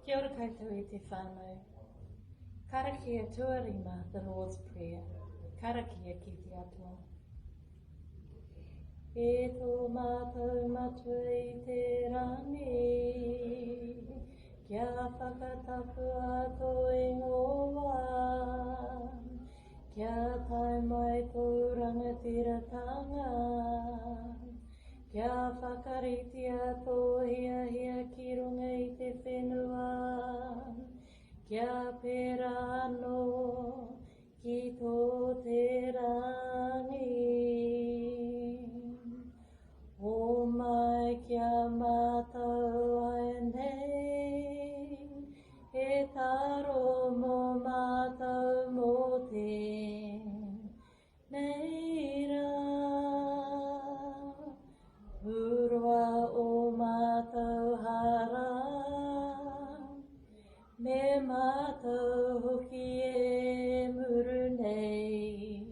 Kia ora koutou I te whānau. Karakia tuarima, the Lord's Prayer. Karakia ki te atua. E tō mātou matua I te rangi, kia whakatapua tō ingoa, kia tae mai tō rangatiratanga, kia whakaritia tō hia ki runga I te whenua, kia pēra anō ki tō te rangi. O mai kia mātou ai nei, e taro mō mātou mō te nei rā. Urua o mātou hara, me mātou hoki e muru nei,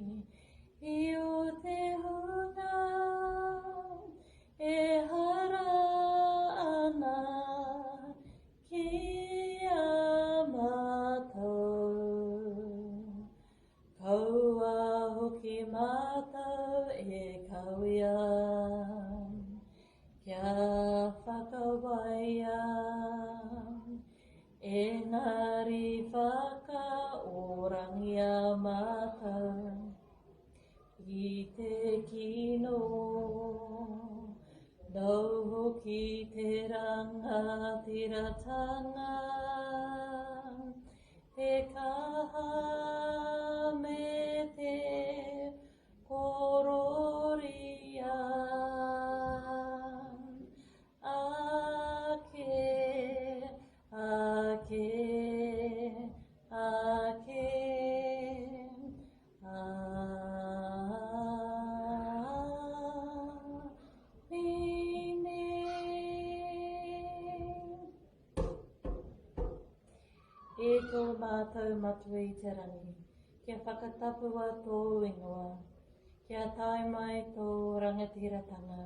I o te hunga, e hara ana ki a mātou. Kaua hoki mātou e kauia, kia whakawaia, engari whakaorangia mātou I te kino, nau hoki te rangatiratanga, te kaha me te kororia. E tō mātou matua I te rangi, kia whakatapua tō ingoa, kia tae mai tō rangatiratanga,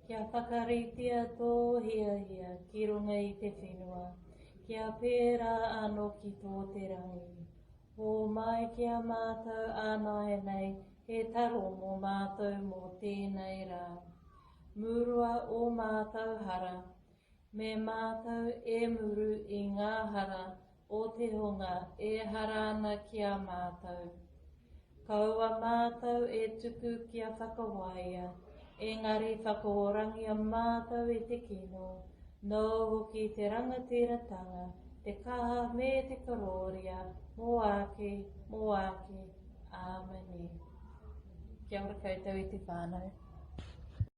kia whakaritia tō hia ki runga I te whenua, kia pēra anō ki tō te rangi. O mai kia mātou ānai nei, he taro mō mātou mō tēnei rā. Murua o mātou hara, me mātou e muru I ngā hara, o te hunga e harana ki a mātou. Kaua mātou e tuku ki a whakawaia, engari whakaorangia mātou I te kino, nō hoki te rangatiratanga, te kaha me te karoria, mō ake, amene. Kia ora koutou I te whānau.